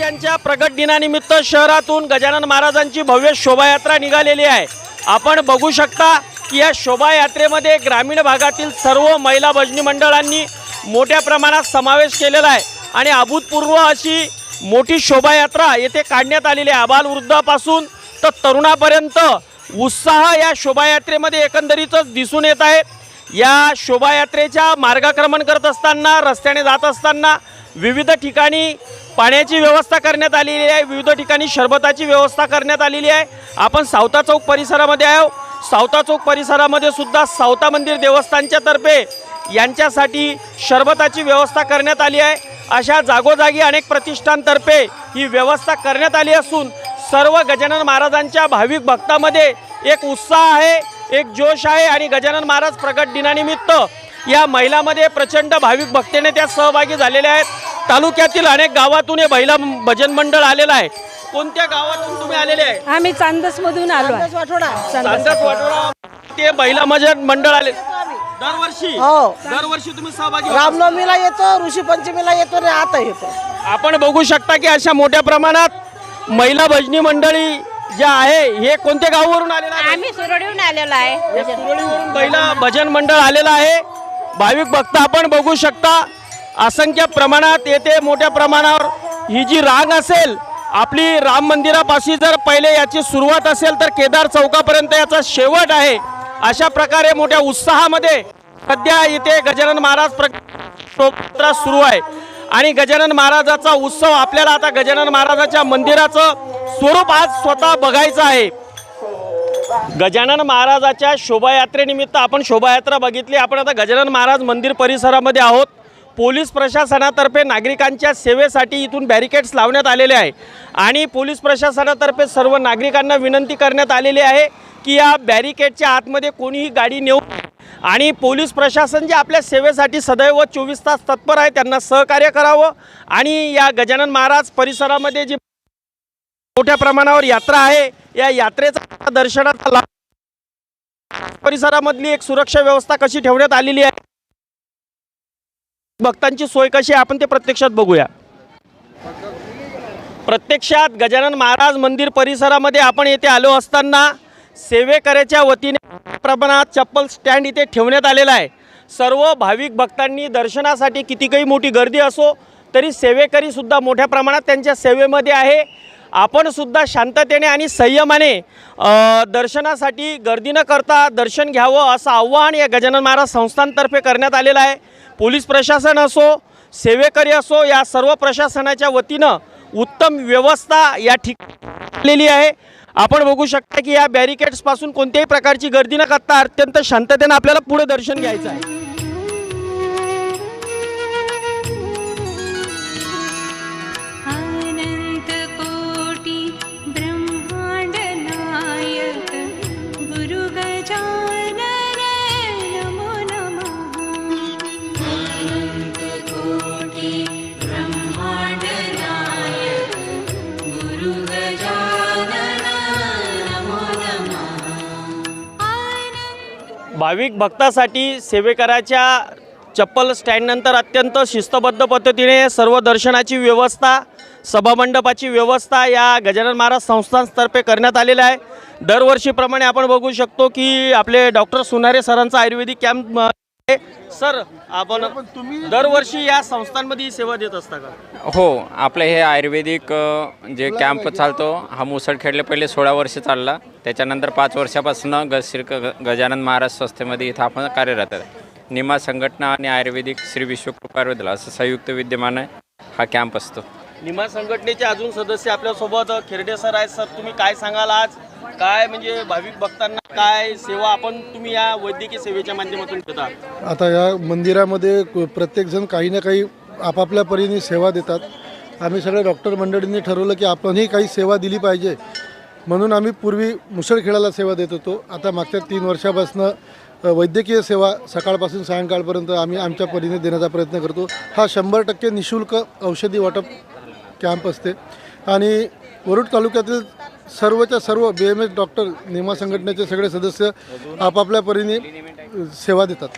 यांच्या प्रगट दिनानिमित्त शहरातून गजानन महाराजांची भव्य शोभायात्रा निघालेली आहे। आपण बघू शकता की या शोभायात्रेमध्ये ग्रामीण भागातील सर्व महिला भजनी मंडळांनी मोठ्या प्रमाणात समावेश केलेला आहे आणि अभूतपूर्व अशी मोठी शोभायात्रा येथे काढण्यात आलेली आहे। आबालवृद्धापासून तर तरुणापर्यंत उत्साह या शोभायात्रेमध्ये एकंदरीतच दिसून येत आहे। या शोभायात्रेच्या मार्गक्रमण करत असताना रस्त्याने जात असताना विविध ठिकाणी पाण्याची व्यवस्था करण्यात आलेली आहे, विविध ठिकाणी शरबताची व्यवस्था करण्यात आलेली आहे। आपण सावता चौक परिसरामध्ये आहोत। सावता चौक परिसरामध्ये सुद्धा सावता मंदिर देवस्थानच्या तर्फे यांच्यासाठी शरबताची व्यवस्था करण्यात आली आहे। अशा जागोजागी अनेक प्रतिष्ठानतर्फे ही व्यवस्था करण्यात आली असून सर्व गजानन महाराजांच्या भाविक भक्तांमध्ये एक उत्साह आहे, एक जोश आहे आणि गजानन महाराज प्रगट दिनानिमित्त या महिलांमध्ये प्रचंड भाविक भक्तांनी त्यात सहभागी झालेले आहेत। तालुक्यातील अनेक गावातून हे महिला भजन मंडळ आलेलं आहे। कोणत्या गावातून तुम्ही आलेले आहे? आम्ही चांदसमधून आलो आहे। चांदस वाटोडा ते महिला भजन मंडळ आले दरवर्षी। हो, दरवर्षी तुम्ही सहभागी होता? रामनवमीला येतो, ऋषी पंचमीला येतो आणि आता येतो। आपण बघू शकता की अशा मोठ्या प्रमाणात महिला भजनी मंडळी ज्या आहे हे कोणत्या गावावरून आलेला आहे? आम्ही सुरडीहून आलेलो आहे। सुरळीवरून महिला भजन मंडळ आलेला आहे। भाविक भक्त आपण बघू शकता असंख्य प्रमाणात येथे मोठ्या प्रमाणावर ही जी रांग असेल आपली राम मंदिरापाशी जर पहिले याची सुरुवात असेल तर केदार चौकापर्यंत याचा शेवट आहे। अशा प्रकारे मोठ्या उत्साहामध्ये सध्या इथे गजानन महाराज प्रगट सुरू आहे आणि गजानन महाराजाचा उत्सव आपल्याला आता गजानन महाराजाच्या मंदिराचं स्वरूप आज स्वतः बघायचं आहे। गजानन महाराजाच्या शोभायात्रेनिमित्त आपण शोभायात्रा बघितली। आपण आता गजानन महाराज मंदिर परिसरामध्ये आहोत। पोलीस प्रशासनातर्फे नागरिकांच्या सेवेसाठी इथून बॅरिकेड्स लावण्यात आलेले आहे आणि पोलीस प्रशासनातर्फे सर्व नागरिकांना विनंती करण्यात आलेली आहे की या बॅरिकेडच्या आतमध्ये कोणीही गाडी नेऊ आणि पोलीस प्रशासन जे आपल्या सेवेसाठी सदैव 24 तास तत्पर आहे त्यांना सहकार्य करावं आणि या गजानन महाराज परिसरामध्ये जी मोठ्या प्रमाणावर यात्रा आहे या यात्रेचा दर्शनाचा लाभ परिसरामधली एक सुरक्षा व्यवस्था कशी ठेवण्यात आलेली आहे, भक्तांची सोय कशी आहे आपण ते प्रत्यक्षात बघूया। प्रत्यक्षात गजानन महाराज मंदिर परिसरामध्ये आपण येथे आलो असताना सेवेकऱ्याच्या वतीने प्रमाणात चप्पल स्टँड इथे ठेवण्यात आलेला आहे। सर्व भाविक भक्तांनी दर्शनासाठी कितीही मोठी गर्दी असो तरी सेवेकरी सुद्धा मोठ्या प्रमाणात त्यांच्या सेवेमध्ये आहे। आपण सुद्धा शांततेने आणि संयमाने दर्शनासाठी गर्दी न करता दर्शन घ्यावं असं आव्हान या गजानन महाराज संस्थांतर्फे करण्यात आलेलं आहे। पोलीस प्रशासन असो सेवेकरी असो या सर्व प्रशासनाच्या वतीनं उत्तम व्यवस्था या ठिकाणी आहे। आपण बघू शकता की या बॅरिकेड्सपासून कोणत्याही प्रकारची गर्दी न करता अत्यंत शांततेने आपल्याला पुढे दर्शन घ्यायचं आहे। भाविक भक्तासाठी सेवेकराच्या चप्पल स्टँडनंतर अत्यंत शिस्तबद्ध पद्धतीने सर्व दर्शनाची व्यवस्था सभामंडपाची व्यवस्था या गजानन महाराज संस्थांतर्फे करण्यात आलेला आहे। दरवर्षीप्रमाणे आपण बघू शकतो की आपले डॉक्टर सुनारे सरांचा आयुर्वेदिक कॅम्प आहे। सर आपण दरवर्षी या संस्थांमध्ये सेवा देत असता का? हो, आपलं हे आयुर्वेदिक जे कॅम्प चालतो हा मुसळखेडले पहिले 16 वर्ष चालला, त्याच्यानंतर 5 वर्षापासून गजानन महाराज संस्थेमध्ये इथं आपण कार्यरत आहे। निमा संघटना आणि आयुर्वेदिक श्री विश्वकृपा आयुर्वेद असं संयुक्त विद्यमान हा कॅम्प असतो। निमा संघटनेचे अजून सदस्य आपल्यासोबत खिरडे सर आहेत। सर तुम्ही काय सांगाल आज काय म्हणजे भाविक भक्तांना काय सेवा आपण तुम्ही या वैद्यकीय सेवेच्या माध्यमातून देता? आता या मंदिरामध्ये प्रत्येकजण काही ना काही आपापल्या परीने सेवा देतात। आम्ही सगळे डॉक्टर मंडळींनी ठरवलं की आपणही काही सेवा दिली पाहिजे म्हणून आम्ही पूर्वी मुसळखेडाला सेवा देत होतो। आता मागच्या 3 वर्षापासून वैद्यकीय सेवा सकाळपासून सायंकाळपर्यंत आम्ही आमच्या परीने देण्याचा प्रयत्न करतो। हा 100% निःशुल्क औषधी वाटप कॅम्प असते आणि वरुड तालुक्यातील सर्वच्या सर्व BMS डॉक्टर निमा संघटनेचे सगळे सदस्य आपापल्या परीने सेवा देतात।